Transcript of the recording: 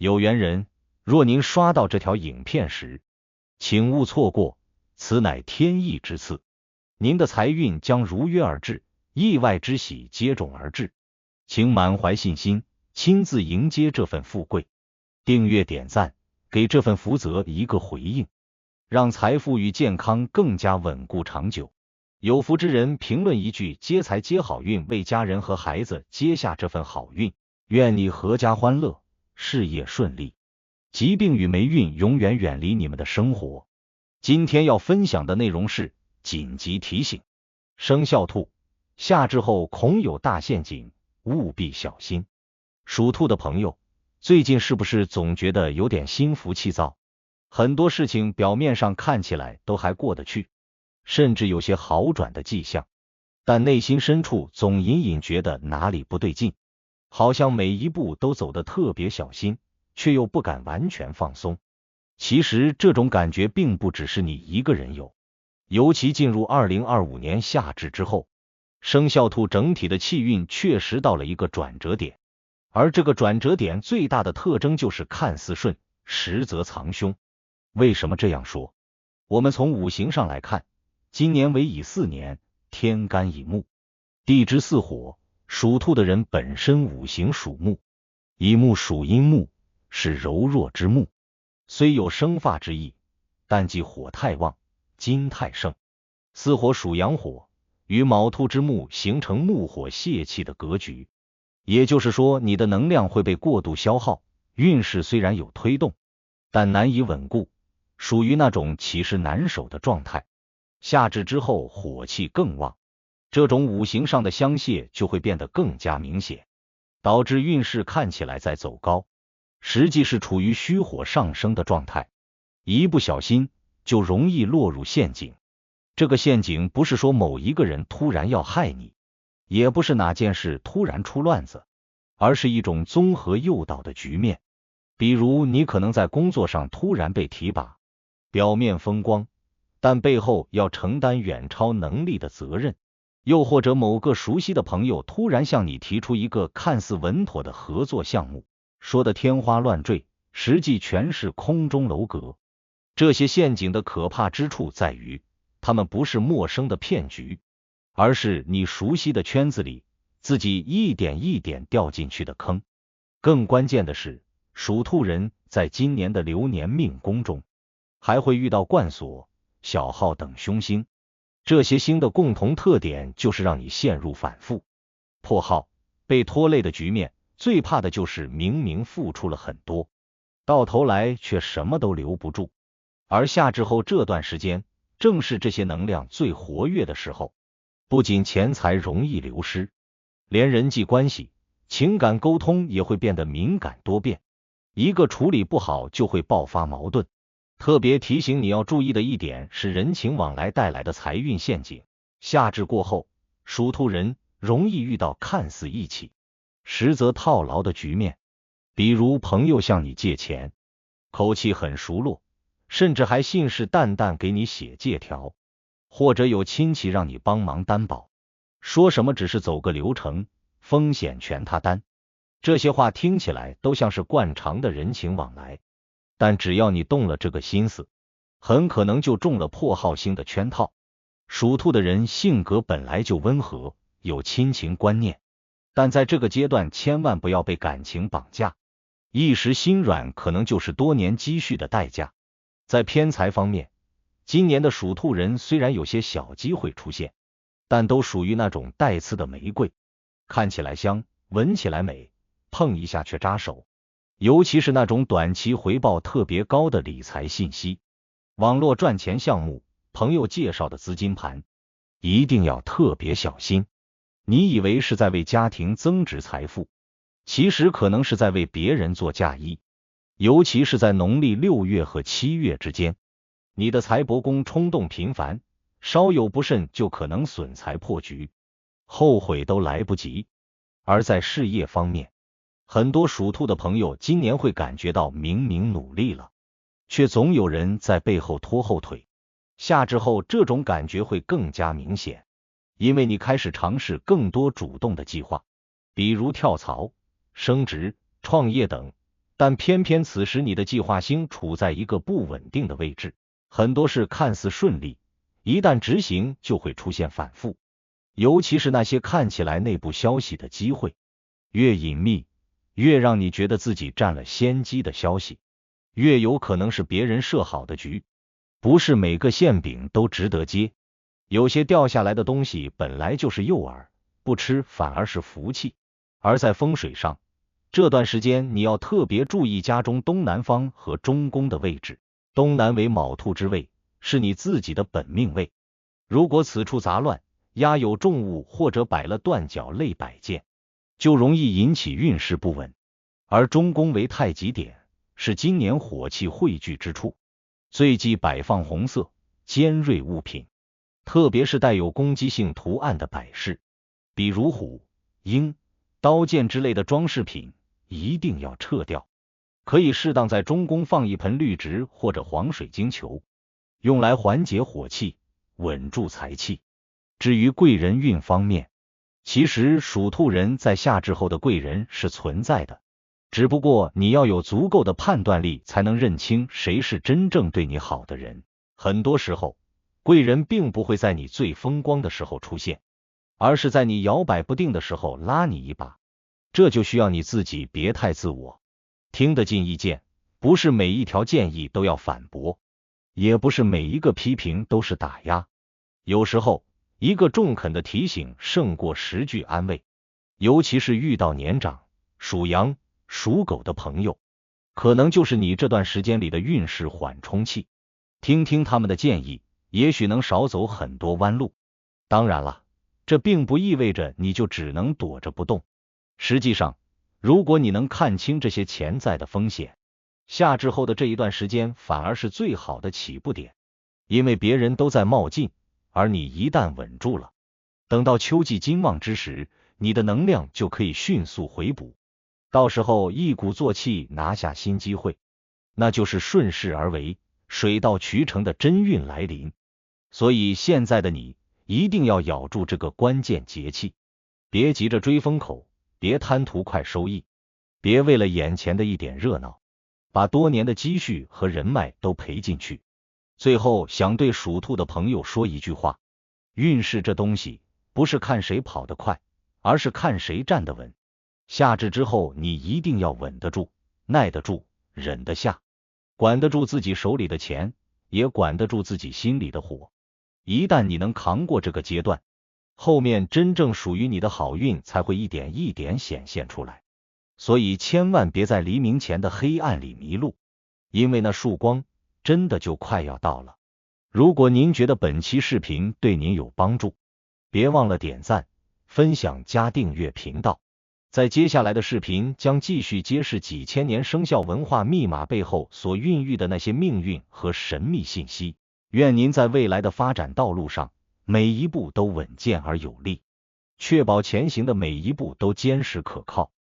有缘人，若您刷到这条影片时，请勿错过，此乃天意之赐，您的财运将如约而至，意外之喜接踵而至，请满怀信心，亲自迎接这份富贵。订阅点赞，给这份福泽一个回应，让财富与健康更加稳固长久。有福之人评论一句接财接好运，为家人和孩子接下这份好运，愿你阖家欢乐，事业顺利，疾病与霉运永远远离你们的生活。今天要分享的内容是紧急提醒，生肖兔，夏至后恐有大陷阱，务必小心。属兔的朋友，最近是不是总觉得有点心浮气躁？很多事情表面上看起来都还过得去，甚至有些好转的迹象，但内心深处总隐隐觉得哪里不对劲，好像每一步都走得特别小心，却又不敢完全放松。其实这种感觉并不只是你一个人有，尤其进入2025年夏至之后，生肖兔整体的气运确实到了一个转折点，而这个转折点最大的特征就是看似顺，实则藏凶。为什么这样说？我们从五行上来看，今年为乙巳年，天干乙木，地支巳火，属兔的人本身五行属木，乙木属阴木，是柔弱之木，虽有生发之意，但忌火太旺，金太盛。巳火属阳火，与卯兔之木形成木火泄气的格局，也就是说你的能量会被过度消耗，运势虽然有推动，但难以稳固，属于那种起势难守的状态。夏至之后火气更旺，这种五行上的相泄就会变得更加明显，导致运势看起来在走高，实际是处于虚火上升的状态，一不小心就容易落入陷阱。这个陷阱不是说某一个人突然要害你，也不是哪件事突然出乱子，而是一种综合诱导的局面。比如你可能在工作上突然被提拔，表面风光，但背后要承担远超能力的责任，又或者某个熟悉的朋友突然向你提出一个看似稳妥的合作项目，说的天花乱坠，实际全是空中楼阁。这些陷阱的可怕之处在于，他们不是陌生的骗局，而是你熟悉的圈子里自己一点一点掉进去的坑。更关键的是，属兔人在今年的流年命宫中还会遇到冠锁、小耗等凶星，这些星的共同特点就是让你陷入反复、破耗、被拖累的局面。最怕的就是明明付出了很多，到头来却什么都留不住。而夏至后这段时间，正是这些能量最活跃的时候，不仅钱财容易流失，连人际关系、情感沟通也会变得敏感多变，一个处理不好就会爆发矛盾。特别提醒你要注意的一点是人情往来带来的财运陷阱。夏至过后，属兔人容易遇到看似义气，实则套牢的局面，比如朋友向你借钱，口气很熟络，甚至还信誓旦旦给你写借条，或者有亲戚让你帮忙担保，说什么只是走个流程，风险全他担。这些话听起来都像是惯常的人情往来，但只要你动了这个心思，很可能就中了破耗星的圈套。属兔的人性格本来就温和，有亲情观念，但在这个阶段千万不要被感情绑架，一时心软可能就是多年积蓄的代价。在偏财方面，今年的属兔人虽然有些小机会出现，但都属于那种带刺的玫瑰，看起来香，闻起来美，碰一下却扎手。尤其是那种短期回报特别高的理财信息、网络赚钱项目、朋友介绍的资金盘，一定要特别小心。你以为是在为家庭增值财富，其实可能是在为别人做嫁衣。尤其是在农历6月和7月之间，你的财帛宫冲动频繁，稍有不慎就可能损财破局，后悔都来不及。而在事业方面，很多属兔的朋友今年会感觉到明明努力了，却总有人在背后拖后腿。夏至后这种感觉会更加明显，因为你开始尝试更多主动的计划，比如跳槽、升职、创业等，但偏偏此时你的计划星处在一个不稳定的位置，很多事看似顺利，一旦执行就会出现反复，尤其是那些看起来内部消息的机会，越隐秘，越让你觉得自己占了先机的消息，越有可能是别人设好的局。不是每个馅饼都值得接，有些掉下来的东西本来就是诱饵，不吃反而是福气。而在风水上，这段时间你要特别注意家中东南方和中宫的位置。东南为卯兔之位，是你自己的本命位，如果此处杂乱，压有重物或者摆了断脚类摆件，就容易引起运势不稳。而中宫为太极点，是今年火气汇聚之处，最忌摆放红色、尖锐物品，特别是带有攻击性图案的摆饰，比如虎、鹰、刀剑之类的装饰品，一定要撤掉。可以适当在中宫放一盆绿植或者黄水晶球，用来缓解火气，稳住财气。至于贵人运方面，其实属兔人在夏至后的贵人是存在的，只不过你要有足够的判断力，才能认清谁是真正对你好的人。很多时候，贵人并不会在你最风光的时候出现，而是在你摇摆不定的时候拉你一把。这就需要你自己别太自我，听得进意见，不是每一条建议都要反驳，也不是每一个批评都是打压。有时候，一个中肯的提醒胜过10句安慰，尤其是遇到年长、属羊、属狗的朋友，可能就是你这段时间里的运势缓冲器。听听他们的建议，也许能少走很多弯路。当然了，这并不意味着你就只能躲着不动。实际上，如果你能看清这些潜在的风险，夏至后的这一段时间反而是最好的起步点，因为别人都在冒进，而你一旦稳住了，等到秋季金旺之时，你的能量就可以迅速回补，到时候一鼓作气拿下新机会，那就是顺势而为，水到渠成的真运来临。所以现在的你一定要咬住这个关键节气，别急着追风口，别贪图快收益，别为了眼前的一点热闹，把多年的积蓄和人脉都赔进去。最后想对属兔的朋友说一句话，运势这东西不是看谁跑得快，而是看谁站得稳。夏至之后你一定要稳得住，耐得住，忍得下，管得住自己手里的钱，也管得住自己心里的火。一旦你能扛过这个阶段，后面真正属于你的好运才会一点一点显现出来。所以千万别在黎明前的黑暗里迷路，因为那束光真的就快要到了。如果您觉得本期视频对您有帮助，别忘了点赞、分享加订阅频道。在接下来的视频将继续揭示几千年生肖文化密码背后所孕育的那些命运和神秘信息。愿您在未来的发展道路上，每一步都稳健而有力，确保前行的每一步都坚实可靠。